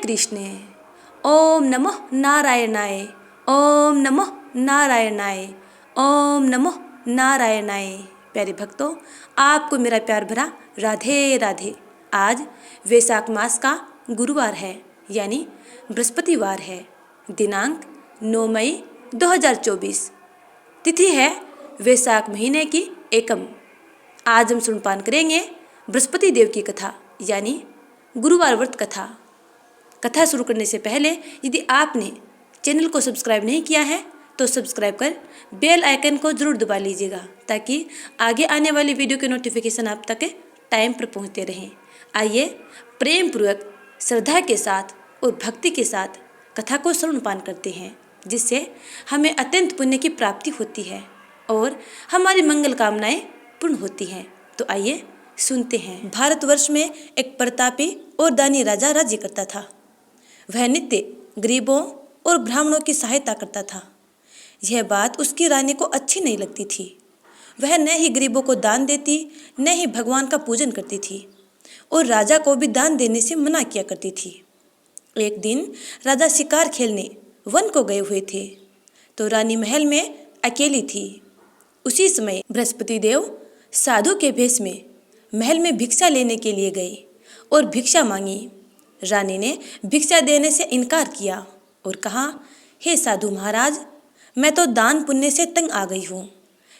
कृष्ण। ओम नमः नारायणाय। ओम नमः नारायणाय। ओम नमः नारायणाय। प्यारे भक्तों, आपको मेरा प्यार भरा राधे राधे। आज वैशाख मास का गुरुवार है, यानी बृहस्पतिवार है। दिनांक 9 मई 2024। तिथि है वैशाख महीने की एकम। आज हम सुनपान करेंगे बृहस्पति देव की कथा, यानी गुरुवार व्रत कथा। कथा शुरू करने से पहले यदि आपने चैनल को सब्सक्राइब नहीं किया है तो सब्सक्राइब कर बेल आइकन को जरूर दबा लीजिएगा, ताकि आगे आने वाली वीडियो के नोटिफिकेशन आप तक टाइम पर पहुंचते रहें। आइए प्रेम पूर्वक, श्रद्धा के साथ और भक्ति के साथ कथा को श्रवणपान करते हैं, जिससे हमें अत्यंत पुण्य की प्राप्ति होती है और हमारी मंगल कामनाएं पूर्ण होती हैं। तो आइए सुनते हैं। भारतवर्ष में एक प्रतापी और दानी राजा राज्य करता था। वह नित्य गरीबों और ब्राह्मणों की सहायता करता था। यह बात उसकी रानी को अच्छी नहीं लगती थी। वह न ही गरीबों को दान देती, न ही भगवान का पूजन करती थी, और राजा को भी दान देने से मना किया करती थी। एक दिन राजा शिकार खेलने वन को गए हुए थे, तो रानी महल में अकेली थी। उसी समय बृहस्पति देव साधु के भेष में महल में भिक्षा लेने के लिए गए और भिक्षा मांगी। रानी ने भिक्षा देने से इनकार किया और कहा, हे साधु महाराज, मैं तो दान पुण्य से तंग आ गई हूँ।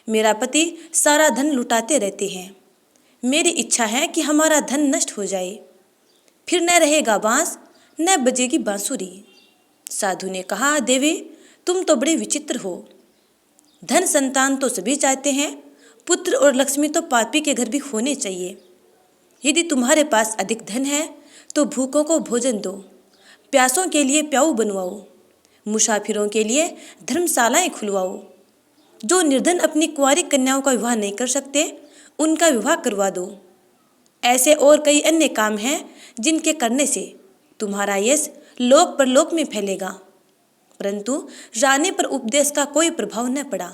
मेरा पति सारा धन लुटाते रहते हैं। मेरी इच्छा है कि हमारा धन नष्ट हो जाए, फिर न रहेगा बांस न बजेगी बांसुरी। साधु ने कहा, देवी, तुम तो बड़े विचित्र हो। धन संतान तो सभी चाहते हैं, पुत्र और लक्ष्मी तो पापी के घर भी होने चाहिए। यदि तुम्हारे पास अधिक धन है तो भूखों को भोजन दो, प्यासों के लिए प्याऊ बनवाओ, मुसाफिरों के लिए धर्मशालाएं खुलवाओ। जो निर्धन अपनी कुंवारी कन्याओं का विवाह नहीं कर सकते, उनका विवाह करवा दो। ऐसे और कई अन्य काम हैं जिनके करने से तुम्हारा यश लोक परलोक में फैलेगा। परंतु रानी पर उपदेश का कोई प्रभाव न पड़ा।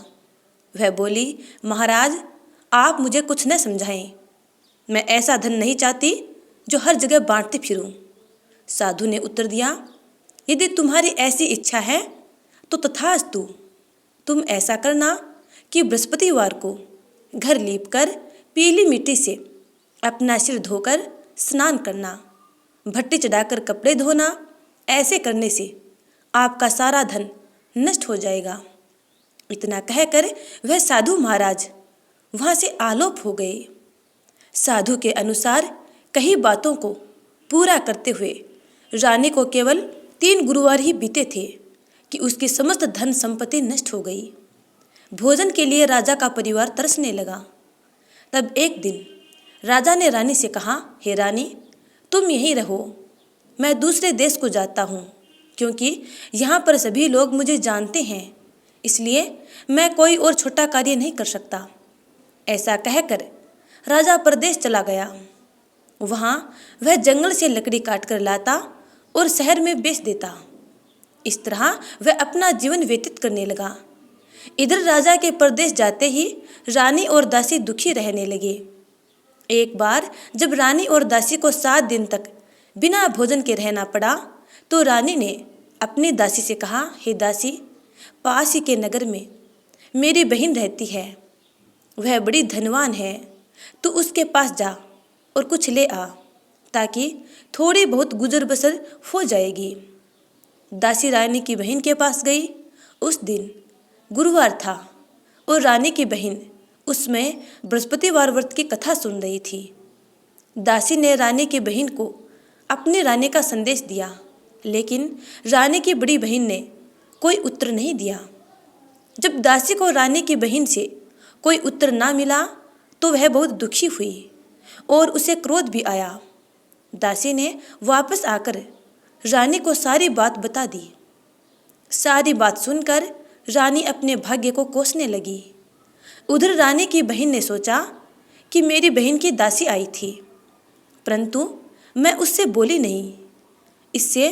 वह बोली, महाराज, आप मुझे कुछ न समझाएं। मैं ऐसा धन नहीं चाहती जो हर जगह बांटती फिरूं। साधु ने उत्तर दिया, यदि तुम्हारी ऐसी इच्छा है तो तथास्तु। तुम ऐसा करना कि बृहस्पतिवार को घर लीपकर पीली मिट्टी से अपना सिर धोकर स्नान करना, भट्टी चढ़ाकर कपड़े धोना। ऐसे करने से आपका सारा धन नष्ट हो जाएगा। इतना कहकर वह साधु महाराज वहाँ से आलोप हो गए। साधु के अनुसार कई बातों को पूरा करते हुए रानी को केवल 3 गुरुवार ही बीते थे कि उसकी समस्त धन संपत्ति नष्ट हो गई। भोजन के लिए राजा का परिवार तरसने लगा। तब एक दिन राजा ने रानी से कहा, हे रानी, तुम यहीं रहो, मैं दूसरे देश को जाता हूँ, क्योंकि यहाँ पर सभी लोग मुझे जानते हैं, इसलिए मैं कोई और छोटा कार्य नहीं कर सकता। ऐसा कहकर राजा परदेश चला गया। वहाँ वह जंगल से लकड़ी काट कर लाता और शहर में बेच देता। इस तरह वह अपना जीवन व्यतीत करने लगा। इधर राजा के परदेश जाते ही रानी और दासी दुखी रहने लगे। एक बार जब रानी और दासी को 7 दिन तक बिना भोजन के रहना पड़ा, तो रानी ने अपनी दासी से कहा, हे दासी, पास ही के नगर में मेरी बहन रहती है। वह बड़ी धनवान है, तू उसके पास जा और कुछ ले आ, ताकि थोड़ी बहुत गुजर बसर हो जाएगी। दासी रानी की बहन के पास गई। उस दिन गुरुवार था और रानी की बहन उसमें बृहस्पतिवार व्रत की कथा सुन रही थी। दासी ने रानी की बहन को अपनी रानी का संदेश दिया, लेकिन रानी की बड़ी बहन ने कोई उत्तर नहीं दिया। जब दासी को रानी की बहन से कोई उत्तर ना मिला तो वह बहुत दुखी हुई और उसे क्रोध भी आया। दासी ने वापस आकर रानी को सारी बात बता दी। सारी बात सुनकर रानी अपने भाग्य को कोसने लगी। उधर रानी की बहन ने सोचा कि मेरी बहन की दासी आई थी, परंतु मैं उससे बोली नहीं, इससे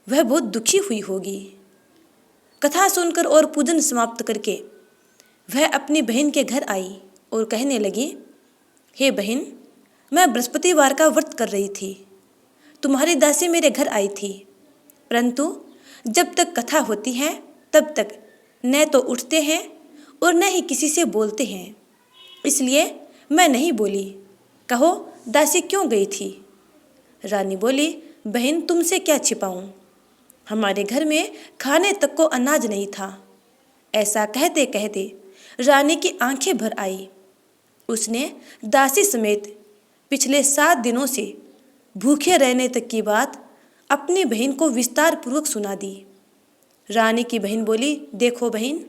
वह बहुत दुखी हुई होगी। कथा सुनकर और पूजन समाप्त करके वह अपनी बहन के घर आई और कहने लगी, हे बहन, मैं बृहस्पतिवार का व्रत कर रही थी। तुम्हारी दासी मेरे घर आई थी परंतु जब तक कथा होती है तब तक न तो उठते हैं और न ही किसी से बोलते हैं। इसलिए मैं नहीं बोली। कहो दासी क्यों गई थी? रानी बोली, बहन तुमसे क्या छिपाऊं, हमारे घर में खाने तक को अनाज नहीं था। ऐसा कहते कहते रानी की आंखें भर आई। उसने दासी समेत पिछले 7 दिनों से भूखे रहने तक की बात अपनी बहन को विस्तार पूर्वक सुना दी। रानी की बहन बोली, देखो बहन,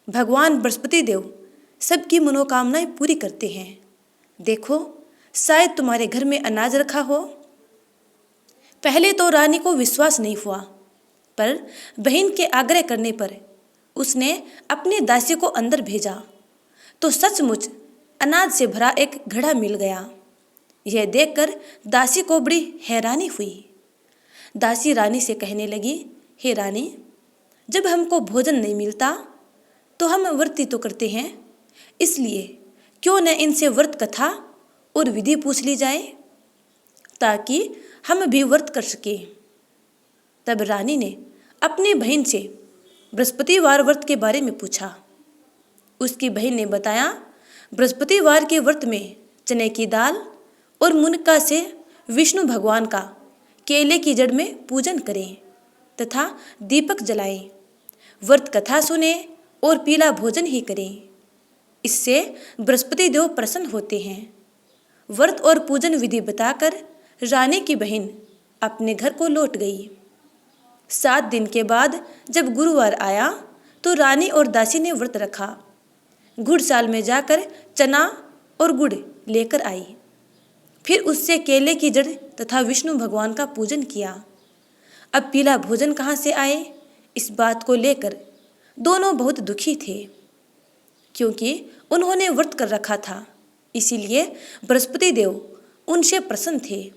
भगवान बृहस्पति देव सबकी मनोकामनाएं पूरी करते हैं। देखो शायद तुम्हारे घर में अनाज रखा हो। पहले तो रानी को विश्वास नहीं हुआ, पर बहन के आग्रह करने पर उसने अपनी दासी को अंदर भेजा तो सचमुच अनाज से भरा एक घड़ा मिल गया। यह देखकर दासी को बड़ी हैरानी हुई। दासी रानी से कहने लगी, हे रानी, जब हमको भोजन नहीं मिलता तो हम व्रत तो करते हैं, इसलिए क्यों न इनसे व्रत कथा और विधि पूछ ली जाए ताकि हम भी व्रत कर सके। तब रानी ने अपनी बहन से बृहस्पतिवार व्रत के बारे में पूछा। उसकी बहन ने बताया, बृहस्पतिवार के व्रत में चने की दाल और मुनक्का से विष्णु भगवान का केले की जड़ में पूजन करें तथा दीपक जलाएं, व्रत कथा सुने और पीला भोजन ही करें। इससे बृहस्पति देव प्रसन्न होते हैं। व्रत और पूजन विधि बताकर रानी की बहन अपने घर को लौट गई। 7 दिन के बाद जब गुरुवार आया तो रानी और दासी ने व्रत रखा। गुड़साल में जाकर चना और गुड़ लेकर आई। फिर उससे केले की जड़ तथा विष्णु भगवान का पूजन किया। अब पीला भोजन कहाँ से आए, इस बात को लेकर दोनों बहुत दुखी थे, क्योंकि उन्होंने व्रत कर रखा था। इसीलिए बृहस्पति देव उनसे प्रसन्न थे।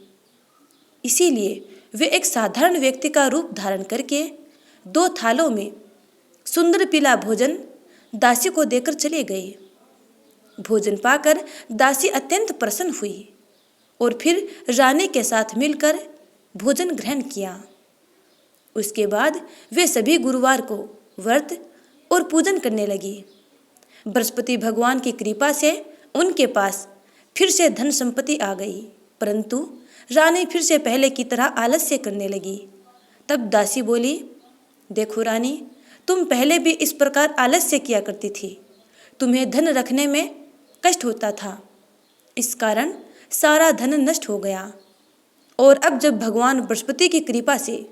इसीलिए वे एक साधारण व्यक्ति का रूप धारण करके 2 थालों में सुंदर पीला भोजन दासी को देकर चले गए। भोजन पाकर दासी अत्यंत प्रसन्न हुई और फिर रानी के साथ मिलकर भोजन ग्रहण किया। उसके बाद वे सभी गुरुवार को व्रत और पूजन करने लगी। बृहस्पति भगवान की कृपा से उनके पास फिर से धन संपत्ति आ गई, परंतु रानी फिर से पहले की तरह आलस्य करने लगी। तब दासी बोली, देखो रानी, तुम पहले भी इस प्रकार आलस्य किया करती थी। तुम्हें धन रखने में कष्ट होता था, इस कारण सारा धन नष्ट हो गया, और अब जब भगवान बृहस्पति की कृपा से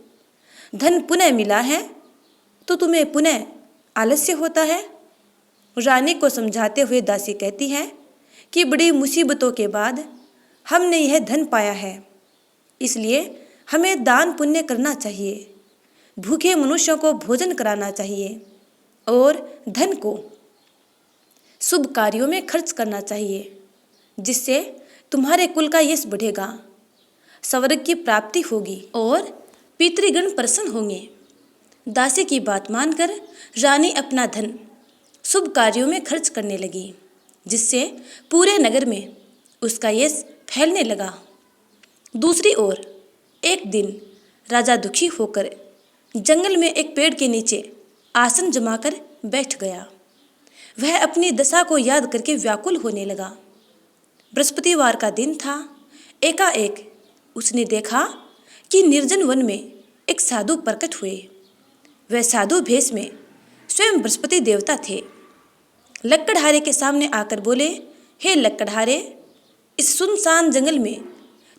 धन पुनः मिला है तो तुम्हें पुनः आलस्य होता है। रानी को समझाते हुए दासी कहती है कि बड़ी मुसीबतों के बाद हमने यह धन पाया है, इसलिए हमें दान पुण्य करना चाहिए, भूखे मनुष्यों को भोजन कराना चाहिए और धन को शुभ कार्यों में खर्च करना चाहिए, जिससे तुम्हारे कुल का यश बढ़ेगा, स्वर्ग की प्राप्ति होगी और पितृगण प्रसन्न होंगे। दासी की बात मानकर रानी अपना धन शुभ कार्यों में खर्च करने लगी, जिससे पूरे नगर में उसका यश फैलने लगा। दूसरी ओर एक दिन राजा दुखी होकर जंगल में एक पेड़ के नीचे आसन जमाकर बैठ गया। वह अपनी दशा को याद करके व्याकुल होने लगा। बृहस्पतिवार का दिन था। एकाएक उसने देखा कि निर्जन वन में एक साधु प्रकट हुए। वह साधु भेष में स्वयं बृहस्पति देवता थे। लकड़हारे के सामने आकर बोले, हे लकड़हारे, इस सुनसान जंगल में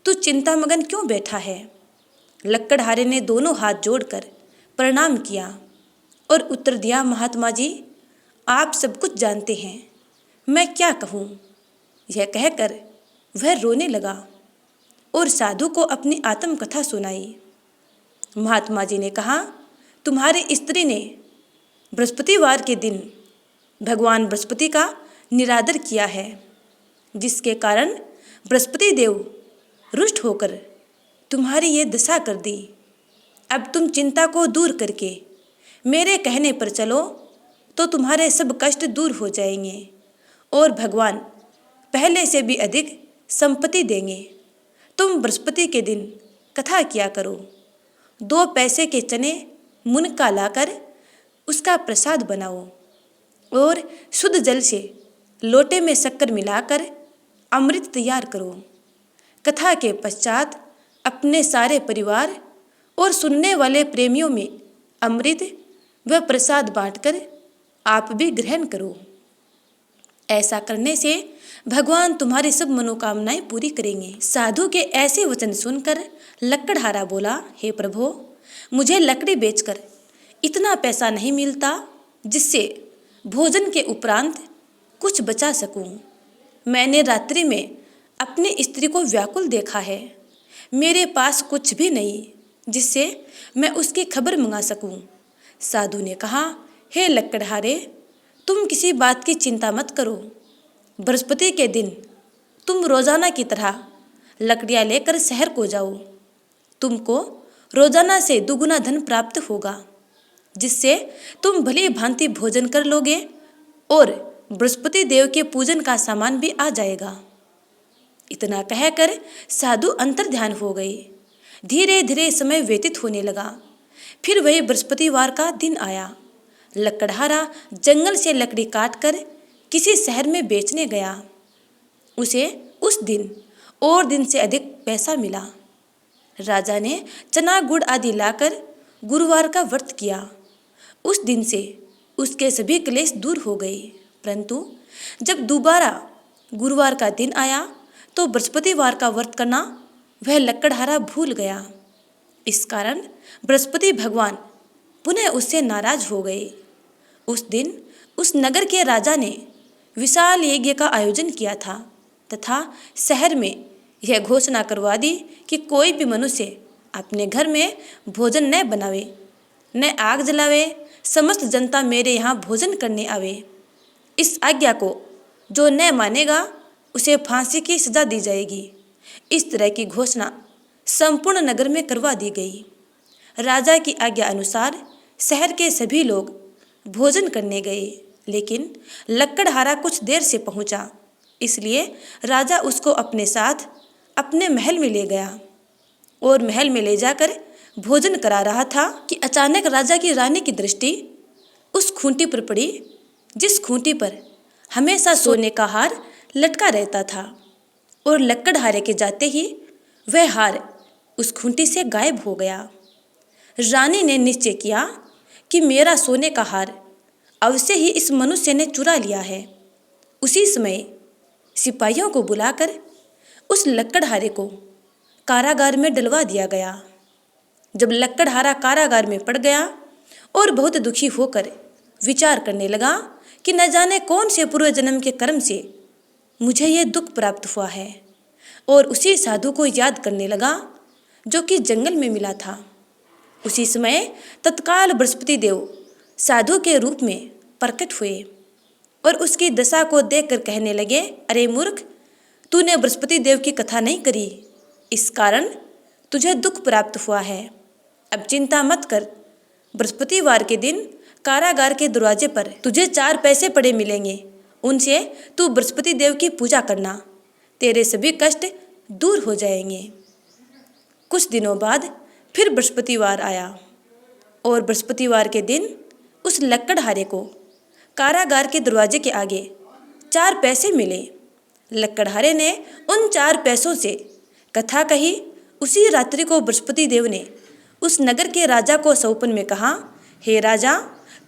तू चिंतामगन क्यों बैठा है? लकड़हारे ने दोनों हाथ जोड़कर प्रणाम किया और उत्तर दिया, महात्मा जी, आप सब कुछ जानते हैं, मैं क्या कहूँ। यह कहकर वह रोने लगा और साधु को अपनी आत्मकथा सुनाई। महात्मा जी ने कहा, तुम्हारी स्त्री ने बृहस्पतिवार के दिन भगवान बृहस्पति का निरादर किया है, जिसके कारण बृहस्पति देव रुष्ट होकर तुम्हारी ये दशा कर दी। अब तुम चिंता को दूर करके मेरे कहने पर चलो तो तुम्हारे सब कष्ट दूर हो जाएंगे और भगवान पहले से भी अधिक संपत्ति देंगे। तुम बृहस्पति के दिन कथा किया करो 2 पैसे के चने मुनका लाकर उसका प्रसाद बनाओ और शुद्ध जल से लोटे में शक्कर मिलाकर अमृत तैयार करो। कथा के पश्चात अपने सारे परिवार और सुनने वाले प्रेमियों में अमृत व प्रसाद बांटकर आप भी ग्रहण करो। ऐसा करने से भगवान तुम्हारी सब मनोकामनाएं पूरी करेंगे। साधु के ऐसे वचन सुनकर लकड़हारा बोला, हे प्रभु, मुझे लकड़ी बेचकर इतना पैसा नहीं मिलता जिससे भोजन के उपरांत कुछ बचा सकूं। मैंने रात्रि में अपनी स्त्री को व्याकुल देखा है। मेरे पास कुछ भी नहीं जिससे मैं उसकी खबर मंगा सकूं। साधु ने कहा, हे लकड़हारे, तुम किसी बात की चिंता मत करो। बृहस्पति के दिन तुम रोजाना की तरह लकड़ियाँ लेकर शहर को जाओ। तुमको रोजाना से दुगुना धन प्राप्त होगा, जिससे तुम भली भांति भोजन कर लोगे और बृहस्पति देव के पूजन का सामान भी आ जाएगा। इतना कहकर साधु अंतर्ध्यान हो गए। धीरे धीरे समय व्यतीत होने लगा। फिर वही बृहस्पतिवार का दिन आया। लकड़हारा जंगल से लकड़ी काटकर किसी शहर में बेचने गया। उसे उस दिन और दिन से अधिक पैसा मिला। राजा ने चना गुड़ आदि लाकर गुरुवार का व्रत किया। उस दिन से उसके सभी क्लेश दूर हो गए। परंतु जब दोबारा गुरुवार का दिन आया तो बृहस्पतिवार का व्रत करना वह लकड़हारा भूल गया। इस कारण बृहस्पति भगवान पुनः उससे नाराज हो गए। उस दिन उस नगर के राजा ने विशाल यज्ञ का आयोजन किया था तथा शहर में यह घोषणा करवा दी कि कोई भी मनुष्य अपने घर में भोजन न बनावे, न आग जलावे। समस्त जनता मेरे यहाँ भोजन करने आवे। इस आज्ञा को जो न मानेगा उसे फांसी की सजा दी जाएगी। इस तरह की घोषणा संपूर्ण नगर में करवा दी गई। राजा की आज्ञा अनुसार शहर के सभी लोग भोजन करने गए, लेकिन लकड़हारा कुछ देर से पहुंचा। इसलिए राजा उसको अपने साथ अपने महल में ले गया और महल में ले जाकर भोजन करा रहा था कि अचानक राजा की रानी की दृष्टि उस खूंटी पर पड़ी जिस खूंटी पर हमेशा सोने का हार लटका रहता था। और लकड़हारे के जाते ही वह हार उस खूंटी से गायब हो गया। रानी ने निश्चय किया कि मेरा सोने का हार अवश्य ही इस मनुष्य ने चुरा लिया है। उसी समय सिपाहियों को बुलाकर उस लकड़हारे को कारागार में डलवा दिया गया। जब लकड़हारा कारागार में पड़ गया और बहुत दुखी होकर विचार करने लगा कि न जाने कौन से पूर्व जन्म के कर्म से मुझे यह दुख प्राप्त हुआ है, और उसी साधु को याद करने लगा जो कि जंगल में मिला था। उसी समय तत्काल बृहस्पति देव साधु के रूप में प्रकट हुए और उसकी दशा को देखकर कहने लगे, अरे मूर्ख, तूने बृहस्पति देव की कथा नहीं करी, इस कारण तुझे दुख प्राप्त हुआ है। अब चिंता मत कर। बृहस्पतिवार के दिन कारागार के दरवाजे पर तुझे 4 पैसे पड़े मिलेंगे। उनसे तू बृहस्पति देव की पूजा करना, तेरे सभी कष्ट दूर हो जाएंगे। कुछ दिनों बाद फिर बृहस्पतिवार आया और बृहस्पतिवार के दिन उस लकड़हारे को कारागार के दरवाजे के आगे 4 पैसे मिले। लकड़हारे ने उन 4 पैसों से कथा कही। उसी रात्रि को बृहस्पति देव ने उस नगर के राजा को सौपन में कहा, हे राजा,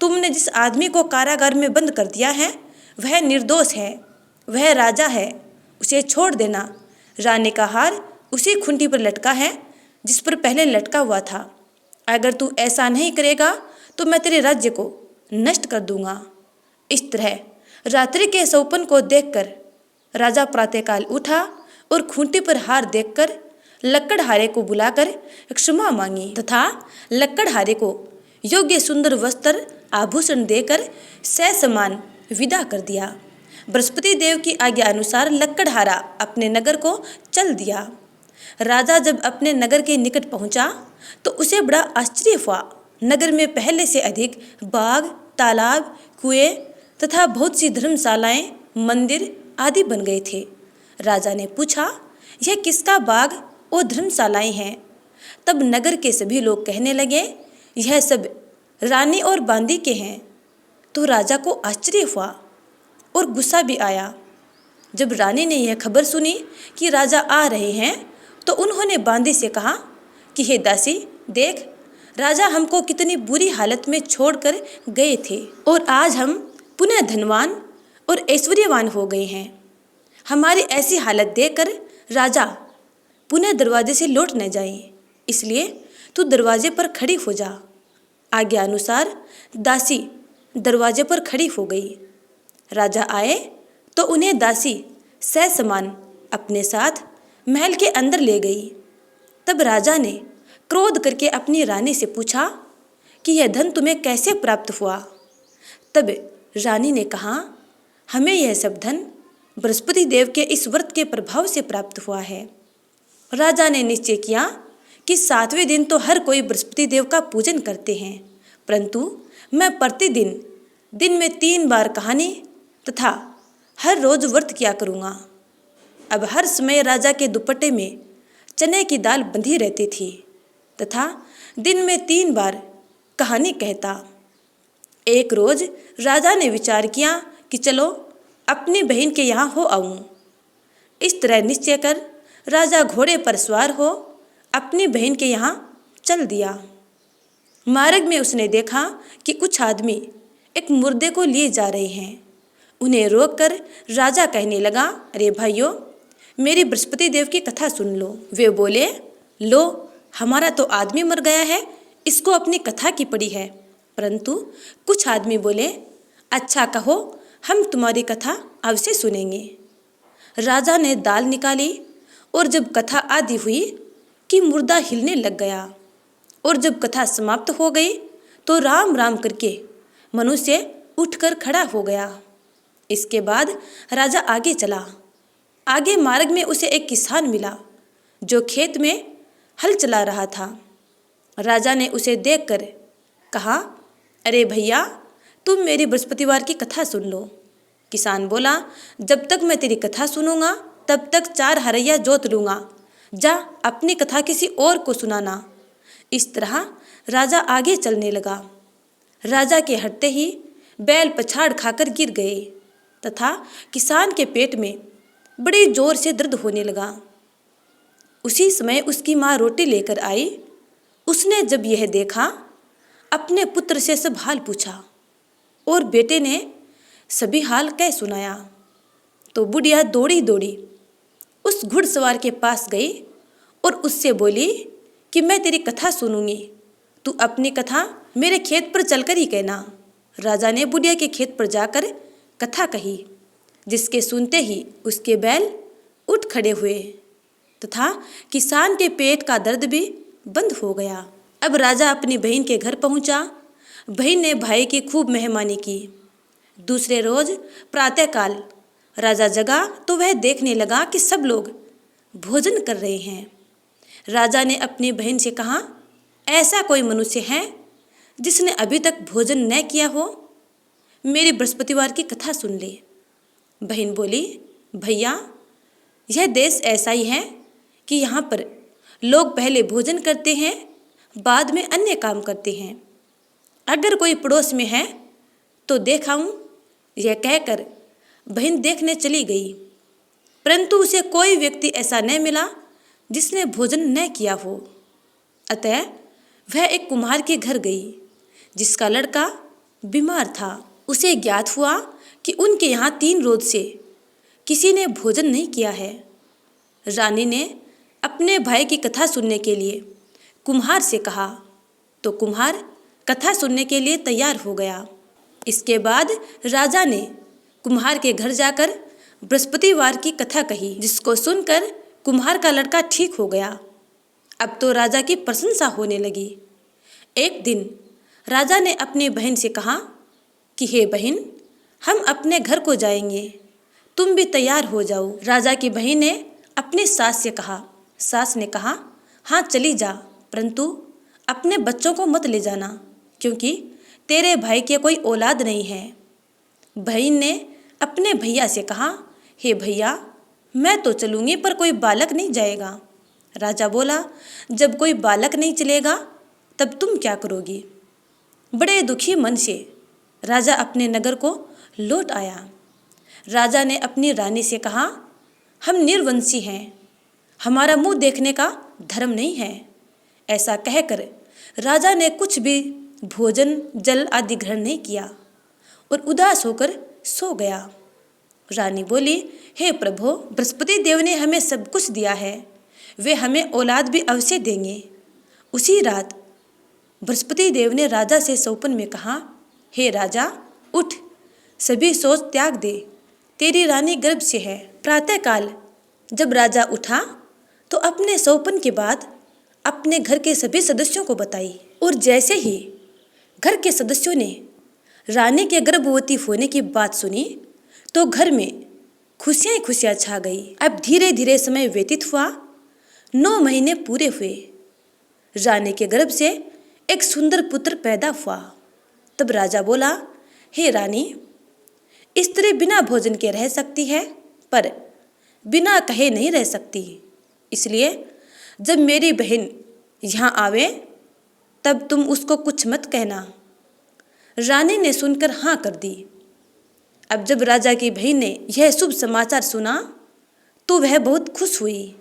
तुमने जिस आदमी को कारागार में बंद कर दिया है वह निर्दोष है, वह राजा है, उसे छोड़ देना। रानी का हार उसी खूंटी पर लटका है जिस पर पहले लटका हुआ था। अगर तू ऐसा नहीं करेगा तो मैं तेरे राज्य को नष्ट कर दूंगा। इस तरह रात्रि के सौपन को देखकर राजा प्रातःकाल उठा और खूंटी पर हार देखकर लकड़हारे को बुलाकर क्षमा मांगी तथा लकड़हारे को योग्य सुंदर वस्त्र आभूषण देकर ससम्मान विदा कर दिया। बृहस्पति देव की आज्ञा अनुसार लकड़हारा अपने नगर को चल दिया। राजा जब अपने नगर के निकट पहुंचा तो उसे बड़ा आश्चर्य हुआ। नगर में पहले से अधिक बाग, तालाब, कुएं तथा बहुत सी धर्मशालाएं, मंदिर आदि बन गए थे। राजा ने पूछा, यह किसका बाग और धर्मशालाएं हैं? तब नगर के सभी लोग कहने लगे, यह सब रानी और बांदी के हैं। तो राजा को आश्चर्य हुआ और गुस्सा भी आया। जब रानी ने यह खबर सुनी कि राजा आ रहे हैं, तो उन्होंने बांदी से कहा कि हे दासी, देख, राजा हमको कितनी बुरी हालत में छोड़कर गए थे और आज हम पुनः धनवान और ऐश्वर्यवान हो गए हैं। हमारी ऐसी हालत देखकर राजा पुनः दरवाजे से लौट न जाए, इसलिए तू दरवाजे पर खड़ी हो जा। आज्ञा अनुसार दासी दरवाजे पर खड़ी हो गई। राजा आए तो उन्हें दासी ससम्मान अपने साथ महल के अंदर ले गई। तब राजा ने क्रोध करके अपनी रानी से पूछा कि यह धन तुम्हें कैसे प्राप्त हुआ। तब रानी ने कहा, हमें यह सब धन बृहस्पति देव के इस व्रत के प्रभाव से प्राप्त हुआ है। राजा ने निश्चय किया कि 7वें दिन तो हर कोई बृहस्पति देव का पूजन करते हैं, परंतु मैं प्रतिदिन दिन में 3 बार कहानी तथा हर रोज व्रत किया करूँगा। अब हर समय राजा के दुपट्टे में चने की दाल बंधी रहती थी तथा दिन में 3 बार कहानी कहता। एक रोज राजा ने विचार किया कि चलो अपनी बहन के यहाँ हो आऊँ। इस तरह निश्चय कर राजा घोड़े पर सवार हो अपनी बहन के यहाँ चल दिया। मार्ग में उसने देखा कि कुछ आदमी एक मुर्दे को लिए जा रहे हैं। उन्हें रोककर राजा कहने लगा, अरे भाइयों, मेरी बृहस्पति देव की कथा सुन लो। वे बोले, लो, हमारा तो आदमी मर गया है, इसको अपनी कथा की पड़ी है। परंतु कुछ आदमी बोले, अच्छा कहो, हम तुम्हारी कथा अवश्य सुनेंगे। राजा ने दाल निकाली और जब कथा आदि हुई कि मुर्दा हिलने लग गया और जब कथा समाप्त हो गई तो राम राम करके मनुष्य उठकर खड़ा हो गया। इसके बाद राजा आगे चला। आगे मार्ग में उसे एक किसान मिला जो खेत में हल चला रहा था। राजा ने उसे देखकर कहा, अरे भैया, तुम मेरी बृहस्पतिवार की कथा सुन लो। किसान बोला, जब तक मैं तेरी कथा सुनूंगा तब तक 4 हरैया जोत लूँगा। जा अपनी कथा किसी और को सुनाना। इस तरह राजा आगे चलने लगा। राजा के हटते ही बैल पछाड़ खाकर गिर गए तथा किसान के पेट में बड़ी जोर से दर्द होने लगा। उसी समय उसकी माँ रोटी लेकर आई। उसने जब यह देखा, अपने पुत्र से सब हाल पूछा और बेटे ने सभी हाल कह सुनाया। तो बुढ़िया दौड़ी दौड़ी उस घुड़सवार के पास गई और उससे बोली कि मैं तेरी कथा सुनूंगी, तू अपनी कथा मेरे खेत पर चलकर ही कहना। राजा ने बुढ़िया के खेत पर जाकर कथा कही, जिसके सुनते ही उसके बैल उठ खड़े हुए तथा किसान के पेट का दर्द भी बंद हो गया। अब राजा अपनी बहन के घर पहुंचा। बहन ने भाई की खूब मेहमानी की। दूसरे रोज प्रातःकाल राजा जगा तो वह देखने लगा कि सब लोग भोजन कर रहे हैं। राजा ने अपनी बहन से कहा, ऐसा कोई मनुष्य है जिसने अभी तक भोजन न किया हो? मेरी बृहस्पतिवार की कथा सुन ले। बहन बोली, भैया, यह देश ऐसा ही है कि यहाँ पर लोग पहले भोजन करते हैं, बाद में अन्य काम करते हैं। अगर कोई पड़ोस में है तो देखाऊं। यह कहकर बहन देखने चली गई, परंतु उसे कोई व्यक्ति ऐसा न मिला जिसने भोजन न किया हो। अतः वह एक कुम्हार के घर गई जिसका लड़का बीमार था। उसे ज्ञात हुआ कि उनके यहाँ 3 रोज से किसी ने भोजन नहीं किया है। रानी ने अपने भाई की कथा सुनने के लिए कुम्हार से कहा तो कुम्हार कथा सुनने के लिए तैयार हो गया। इसके बाद राजा ने कुम्हार के घर जाकर बृहस्पतिवार की कथा कही, जिसको सुनकर कुम्हार का लड़का ठीक हो गया। अब तो राजा की प्रशंसा होने लगी। एक दिन राजा ने अपनी बहन से कहा कि हे बहन, हम अपने घर को जाएंगे, तुम भी तैयार हो जाओ। राजा की बहन ने अपनी सास से कहा। सास ने कहा, हाँ चली जा, परंतु अपने बच्चों को मत ले जाना, क्योंकि तेरे भाई के कोई औलाद नहीं है। बहन ने अपने भैया से कहा, हे भैया, मैं तो चलूँगी पर कोई बालक नहीं जाएगा। राजा बोला, जब कोई बालक नहीं चलेगा तब तुम क्या करोगी? बड़े दुखी मन से राजा अपने नगर को लौट आया। राजा ने अपनी रानी से कहा, हम निर्वंशी हैं, हमारा मुंह देखने का धर्म नहीं है। ऐसा कहकर राजा ने कुछ भी भोजन जल आदि ग्रहण नहीं किया और उदास होकर सो गया। रानी बोली, हे प्रभु, बृहस्पति देव ने हमें सब कुछ दिया है, वे हमें औलाद भी अवश्य देंगे। उसी रात बृहस्पति देव ने राजा से सौपन में कहा, हे राजा, उठ, सभी सोच त्याग दे, तेरी रानी गर्भ से है। प्रातःकाल जब राजा उठा तो अपने सौपन के बाद अपने घर के सभी सदस्यों को बताई, और जैसे ही घर के सदस्यों ने रानी के गर्भवती होने की बात सुनी तो घर में खुशियाँ ही खुशियाँ छा गई। अब धीरे धीरे समय व्यतीत हुआ। 9 महीने पूरे हुए। रानी के गर्भ से एक सुंदर पुत्र पैदा हुआ। तब राजा बोला, हे रानी, स्त्री बिना भोजन के रह सकती है पर बिना कहे नहीं रह सकती, इसलिए जब मेरी बहन यहाँ आवे तब तुम उसको कुछ मत कहना। रानी ने सुनकर हाँ कर दी। अब जब राजा की बहन ने यह शुभ समाचार सुना तो वह बहुत खुश हुई।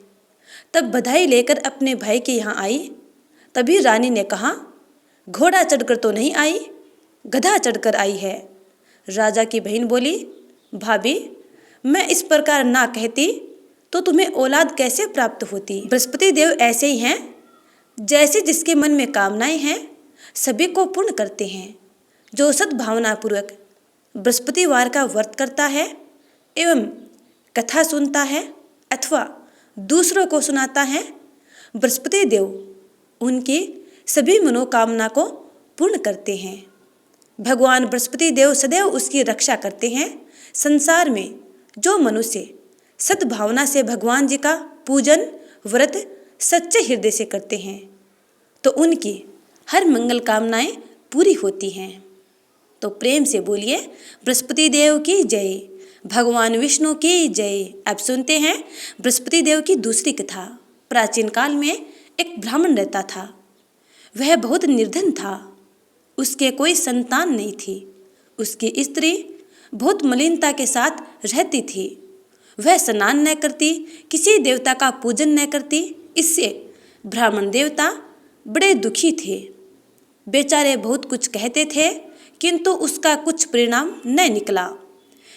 तब बधाई लेकर अपने भाई के यहाँ आई। तभी रानी ने कहा, घोड़ा चढ़कर तो नहीं आई, गधा चढ़कर आई है। राजा की बहन बोली, भाभी, मैं इस प्रकार ना कहती तो तुम्हें औलाद कैसे प्राप्त होती? बृहस्पति देव ऐसे ही हैं, जैसे जिसके मन में कामनाएं हैं सभी को पूर्ण करते हैं। जो सद्भावनापूर्वक बृहस्पतिवार का व्रत करता है एवं कथा सुनता है अथवा दूसरों को सुनाता है, बृहस्पति देव उनकी सभी मनोकामना को पूर्ण करते हैं। भगवान बृहस्पति देव सदैव उसकी रक्षा करते हैं। संसार में जो मनुष्य सद्भावना से भगवान जी का पूजन व्रत सच्चे हृदय से करते हैं तो उनकी हर मंगल कामनाएं पूरी होती हैं। तो प्रेम से बोलिए, बृहस्पति देव की जय, भगवान विष्णु की जय। अब सुनते हैं बृहस्पति देव की दूसरी कथा। प्राचीन काल में एक ब्राह्मण रहता था। वह बहुत निर्धन था, उसके कोई संतान नहीं थी। उसकी स्त्री बहुत मलिनता के साथ रहती थी। वह स्नान न करती, किसी देवता का पूजन न करती। इससे ब्राह्मण देवता बड़े दुखी थे। बेचारे बहुत कुछ कहते थे किंतु उसका कुछ परिणाम न निकला।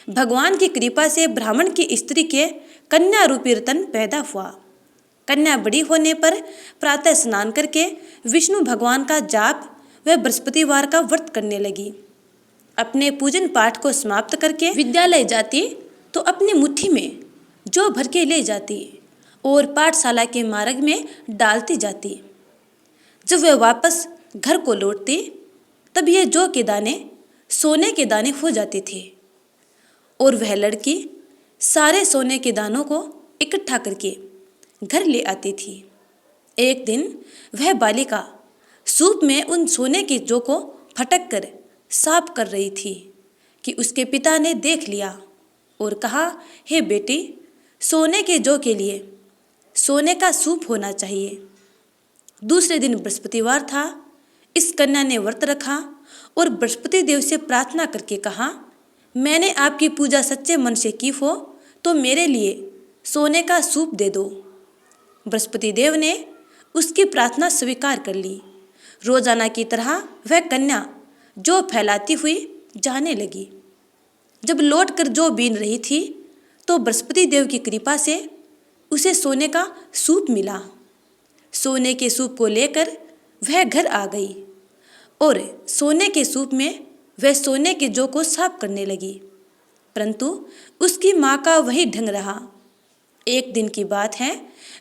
भगवान की कृपा से ब्राह्मण की स्त्री के कन्या रूपी रतन पैदा हुआ। कन्या बड़ी होने पर प्रातः स्नान करके विष्णु भगवान का जाप व बृहस्पतिवार का व्रत करने लगी। अपने पूजन पाठ को समाप्त करके विद्यालय जाती तो अपनी मुट्ठी में जौ भर के ले जाती और पाठशाला के मार्ग में डालती जाती। जब वह वापस घर को लौटती तब ये जौ के दाने सोने के दाने हो जाते थे और वह लड़की सारे सोने के दानों को इकट्ठा करके घर ले आती थी। एक दिन वह बालिका सूप में उन सोने के जौ को फटक कर साफ कर रही थी कि उसके पिता ने देख लिया और कहा, हे बेटी, सोने के जौ के लिए सोने का सूप होना चाहिए। दूसरे दिन बृहस्पतिवार था। इस कन्या ने व्रत रखा और बृहस्पति देव से प्रार्थना करके कहा, मैंने आपकी पूजा सच्चे मन से की हो तो मेरे लिए सोने का सूप दे दो। बृहस्पति देव ने उसकी प्रार्थना स्वीकार कर ली। रोजाना की तरह वह कन्या जौ फैलाती हुई जाने लगी। जब लौटकर जौ बीन रही थी तो बृहस्पति देव की कृपा से उसे सोने का सूप मिला। सोने के सूप को लेकर वह घर आ गई और सोने के सूप में वह सोने के जौ को साफ करने लगी, परंतु उसकी माँ का वही ढंग रहा। एक दिन की बात है,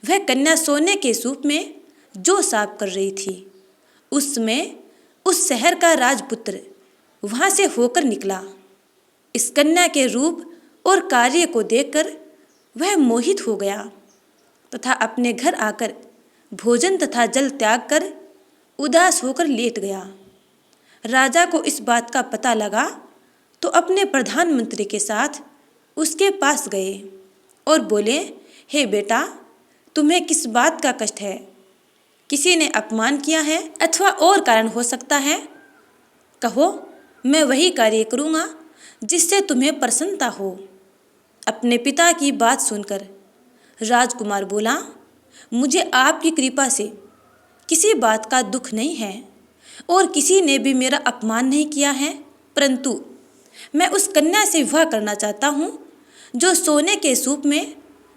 वह कन्या सोने के सूप में जौ साफ कर रही थी। उस समय उस शहर का राजपुत्र वहाँ से होकर निकला। इस कन्या के रूप और कार्य को देखकर वह मोहित हो गया तथा अपने घर आकर भोजन तथा जल त्याग कर उदास होकर लेट गया। राजा को इस बात का पता लगा तो अपने प्रधानमंत्री के साथ उसके पास गए और बोले, हे बेटा, तुम्हें किस बात का कष्ट है? किसी ने अपमान किया है अथवा और कारण हो सकता है? कहो, मैं वही कार्य करूँगा जिससे तुम्हें प्रसन्नता हो। अपने पिता की बात सुनकर राजकुमार बोला, मुझे आपकी कृपा से किसी बात का दुख नहीं है और किसी ने भी मेरा अपमान नहीं किया है, परंतु मैं उस कन्या से विवाह करना चाहता हूँ जो सोने के सूप में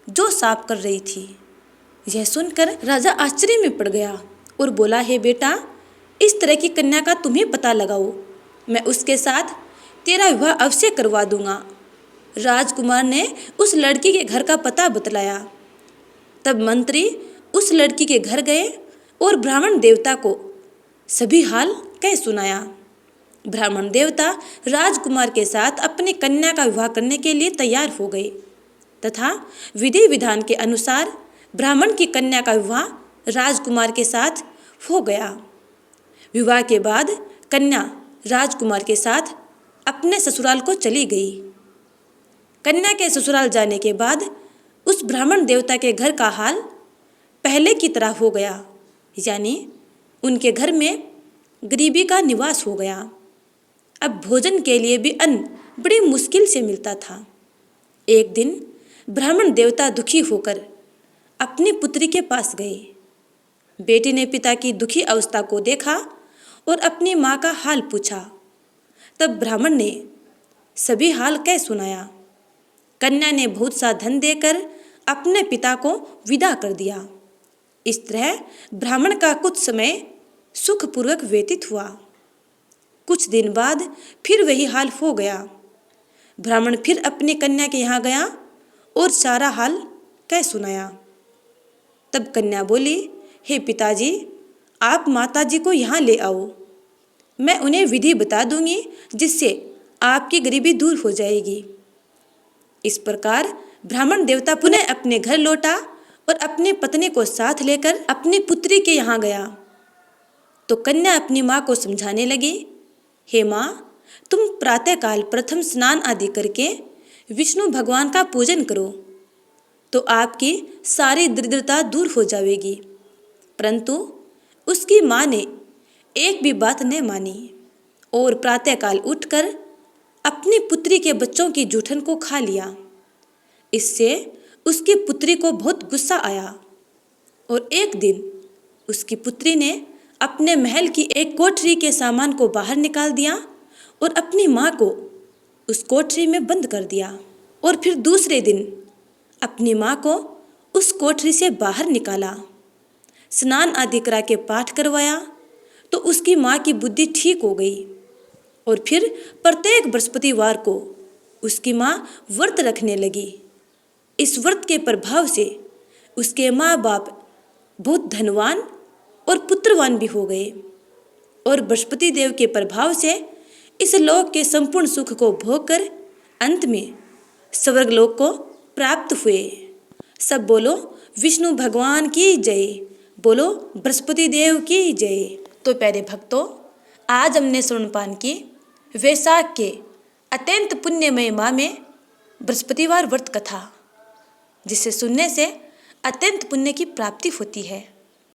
जो साफ कर रही थी। यह सुनकर राजा आश्चर्य में पड़ गया और बोला, हे बेटा, इस तरह की कन्या का तुम ही पता लगाओ, मैं उसके साथ तेरा विवाह अवश्य करवा दूंगा। राजकुमार ने उस लड़की के घर का पता बतलाया। तब मंत्री उस लड़की के घर गए और ब्राह्मण देवता को सभी हाल कह सुनाया। ब्राह्मण देवता राजकुमार के साथ अपनी कन्या का विवाह करने के लिए तैयार हो गए तथा विधि विधान के अनुसार ब्राह्मण की कन्या का विवाह राजकुमार के साथ हो गया। विवाह के बाद कन्या राजकुमार के साथ अपने ससुराल को चली गई। कन्या के ससुराल जाने के बाद उस ब्राह्मण देवता के घर का हाल पहले की तरह हो गया, यानी उनके घर में गरीबी का निवास हो गया। अब भोजन के लिए भी अन्न बड़ी मुश्किल से मिलता था। एक दिन ब्राह्मण देवता दुखी होकर अपनी पुत्री के पास गए। बेटी ने पिता की दुखी अवस्था को देखा और अपनी माँ का हाल पूछा। तब ब्राह्मण ने सभी हाल कह सुनाया। कन्या ने बहुत सा धन देकर अपने पिता को विदा कर दिया। इस तरह ब्राह्मण का कुछ समय सुखपूर्वक व्यतीत हुआ। कुछ दिन बाद फिर वही हाल हो गया। ब्राह्मण फिर अपनी कन्या के यहाँ गया और सारा हाल कह सुनाया। तब कन्या बोली, हे पिताजी, आप माताजी को यहाँ ले आओ, मैं उन्हें विधि बता दूंगी जिससे आपकी गरीबी दूर हो जाएगी। इस प्रकार ब्राह्मण देवता पुनः अपने घर लौटा और अपनी पत्नी को साथ लेकर अपनी पुत्री के यहाँ गया। तो कन्या अपनी माँ को समझाने लगी, हे माँ, तुम प्रातःकाल प्रथम स्नान आदि करके विष्णु भगवान का पूजन करो तो आपकी सारी दरिद्रता दूर हो जाएगी। परंतु उसकी माँ ने एक भी बात न मानी और प्रातःकाल उठकर अपनी पुत्री के बच्चों की जूठन को खा लिया। इससे उसकी पुत्री को बहुत गुस्सा आया और एक दिन उसकी पुत्री ने अपने महल की एक कोठरी के सामान को बाहर निकाल दिया और अपनी माँ को उस कोठरी में बंद कर दिया। और फिर दूसरे दिन अपनी माँ को उस कोठरी से बाहर निकाला, स्नान आदि करा के पाठ करवाया तो उसकी माँ की बुद्धि ठीक हो गई। और फिर प्रत्येक बृहस्पतिवार को उसकी माँ व्रत रखने लगी। इस व्रत के प्रभाव से उसके माँ बाप बहुत धनवान और पुत्रवान भी हो गए और बृहस्पति देव के प्रभाव से इस लोक के संपूर्ण सुख को भोगकर अंत में स्वर्गलोक को प्राप्त हुए। सब बोलो विष्णु भगवान की जय, बोलो बृहस्पति देव की जय। तो प्यारे भक्तों, आज हमने श्रवणपान की वैशाख के अत्यंत पुण्यमय माह में बृहस्पतिवार व्रत कथा, जिसे सुनने से अत्यंत पुण्य की प्राप्ति होती है।